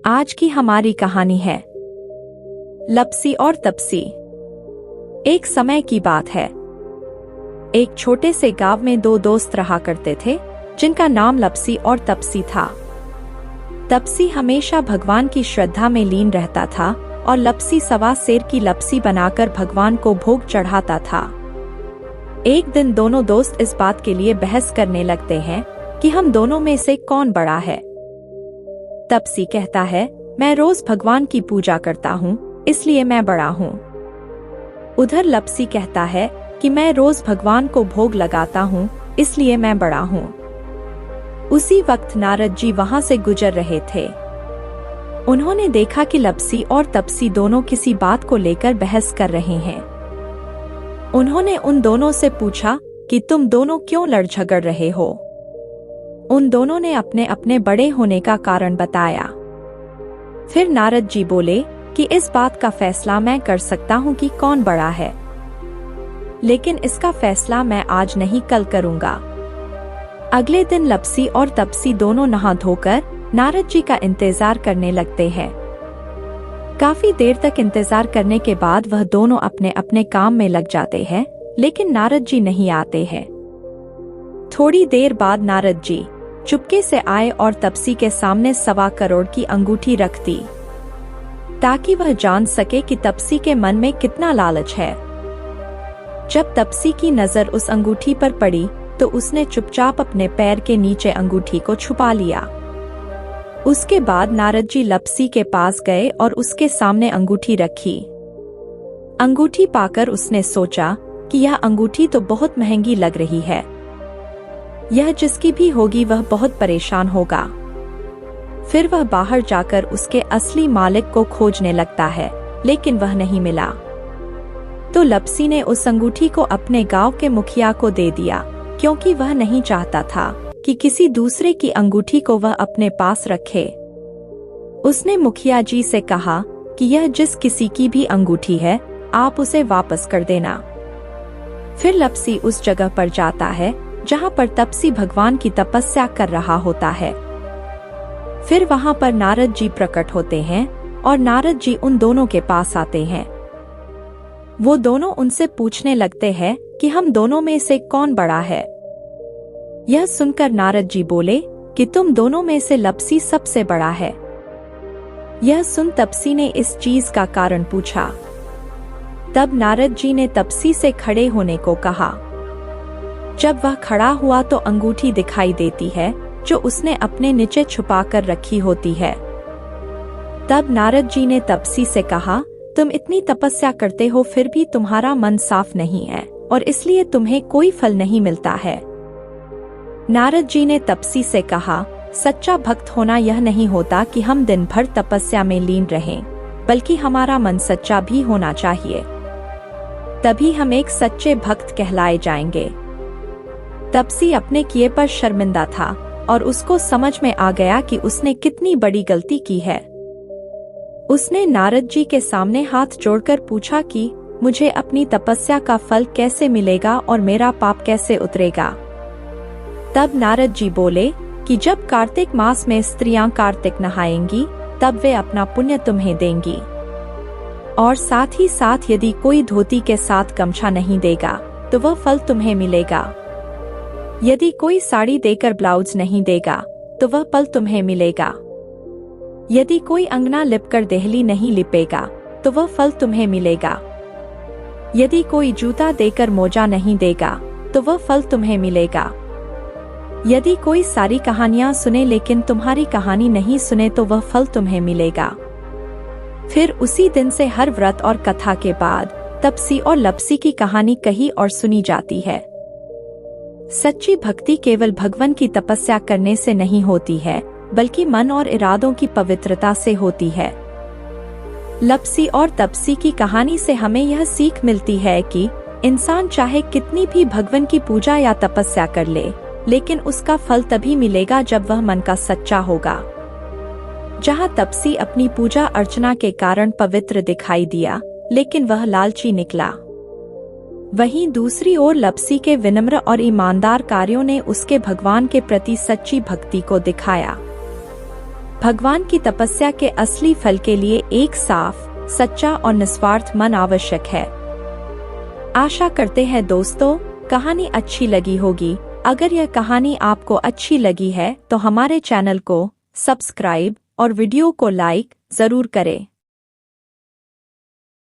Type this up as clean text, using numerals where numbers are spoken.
आज की हमारी कहानी है लपसी और तपसी। एक समय की बात है। एक छोटे से गांव में दो दोस्त रहा करते थे जिनका नाम लपसी और तपसी था। तपसी हमेशा भगवान की श्रद्धा में लीन रहता था और लपसी सवा सेर की लपसी बनाकर भगवान को भोग चढ़ाता था। एक दिन दोनों दोस्त इस बात के लिए बहस करने लगते हैं कि हम दोनों में से कौन बड़ा है। तपसी कहता है, मैं रोज भगवान की पूजा करता हूँ इसलिए मैं बड़ा हूँ। उधर लपसी कहता है कि मैं रोज भगवान को भोग लगाता हूँ इसलिए मैं बड़ा हूँ। उसी वक्त नारद जी वहां से गुजर रहे थे। उन्होंने देखा कि लपसी और तपसी दोनों किसी बात को लेकर बहस कर रहे हैं। उन्होंने उन दोनों से पूछा कि तुम दोनों क्यों लड़ झगड़ रहे हो। उन दोनों ने अपने अपने बड़े होने का कारण बताया। फिर नारद जी बोले कि इस बात का फैसला मैं कर सकता हूँ कि कौन बड़ा है, लेकिन इसका फैसला मैं आज नहीं कल करूँगा। अगले दिन लपसी और तपसी दोनों नहा धोकर नारद जी का इंतजार करने लगते हैं। काफी देर तक इंतजार करने के बाद वह दोनों अपने अपने काम में लग जाते हैं, लेकिन नारद जी नहीं आते हैं। थोड़ी देर बाद नारद जी चुपके से आए और तपसी के सामने 1.25 करोड़ की अंगूठी रख दी, ताकि वह जान सके कि तपसी के मन में कितना लालच है। जब तपसी की नजर उस अंगूठी पर पड़ी तो उसने चुपचाप अपने पैर के नीचे अंगूठी को छुपा लिया। उसके बाद नारद जी लपसी के पास गए और उसके सामने अंगूठी रखी। अंगूठी पाकर उसने सोचा कि यह अंगूठी तो बहुत महंगी लग रही है, यह जिसकी भी होगी वह बहुत परेशान होगा। फिर वह बाहर जाकर उसके असली मालिक को खोजने लगता है, लेकिन वह नहीं मिला। तो लपसी ने उस अंगूठी को अपने गांव के मुखिया को दे दिया, क्योंकि वह नहीं चाहता था कि किसी दूसरे की अंगूठी को वह अपने पास रखे। उसने मुखिया जी से कहा कि यह जिस किसी की भी अंगूठी है आप उसे वापस कर देना। फिर लपसी उस जगह पर जाता है जहां पर तपसी भगवान की तपस्या कर रहा होता है। फिर वहां पर नारद जी प्रकट होते हैं और नारद जी उन दोनों के पास आते हैं। वो दोनों उनसे पूछने लगते हैं कि हम दोनों में से कौन बड़ा है। यह सुनकर नारद जी बोले कि तुम दोनों में से लपसी सबसे बड़ा है। यह सुन तपसी ने इस चीज का कारण पूछा। तब नारद जी ने तपसी से खड़े होने को कहा। जब वह खड़ा हुआ तो अंगूठी दिखाई देती है जो उसने अपने नीचे छुपा कर रखी होती है। तब नारद जी ने तपसी से कहा, तुम इतनी तपस्या करते हो फिर भी तुम्हारा मन साफ नहीं है और इसलिए तुम्हें कोई फल नहीं मिलता है। नारद जी ने तपसी से कहा, सच्चा भक्त होना यह नहीं होता कि हम दिन भर तपस्या में लीन रहें, बल्कि हमारा मन सच्चा भी होना चाहिए, तभी हम एक सच्चे भक्त कहलाए जाएंगे। तपसी अपने किए पर शर्मिंदा था और उसको समझ में आ गया कि उसने कितनी बड़ी गलती की है। उसने नारद जी के सामने हाथ जोड़कर पूछा कि मुझे अपनी तपस्या का फल कैसे मिलेगा और मेरा पाप कैसे उतरेगा। तब नारद जी बोले कि जब कार्तिक मास में स्त्रियां कार्तिक नहाएंगी तब वे अपना पुण्य तुम्हें देंगी, और साथ ही साथ यदि कोई धोती के साथ गमछा नहीं देगा तो वह फल तुम्हें मिलेगा। यदि कोई साड़ी देकर ब्लाउज नहीं देगा तो वह फल तुम्हें मिलेगा। यदि कोई अंगना लिपकर देहली नहीं लिपेगा तो वह फल तुम्हें मिलेगा। यदि कोई जूता देकर मोजा नहीं देगा तो वह फल तुम्हें मिलेगा। यदि कोई सारी कहानियां सुने लेकिन तुम्हारी कहानी नहीं सुने तो वह फल तुम्हें मिलेगा। फिर उसी दिन से हर व्रत और कथा के बाद तपसी और लपसी की कहानी कही और सुनी जाती है। सच्ची भक्ति केवल भगवान की तपस्या करने से नहीं होती है, बल्कि मन और इरादों की पवित्रता से होती है। लपसी और तपसी की कहानी से हमें यह सीख मिलती है कि इंसान चाहे कितनी भी भगवान की पूजा या तपस्या कर ले, लेकिन उसका फल तभी मिलेगा जब वह मन का सच्चा होगा। जहां तपसी अपनी पूजा अर्चना के कारण पवित्र दिखाई दिया, लेकिन वह लालची निकला, वहीं दूसरी ओर लपसी के विनम्र और ईमानदार कार्यों ने उसके भगवान के प्रति सच्ची भक्ति को दिखाया। भगवान की तपस्या के असली फल के लिए एक साफ, सच्चा और निस्वार्थ मन आवश्यक है। आशा करते हैं दोस्तों, कहानी अच्छी लगी होगी। अगर यह कहानी आपको अच्छी लगी है तो हमारे चैनल को सब्सक्राइब और वीडियो को लाइक जरूर करें।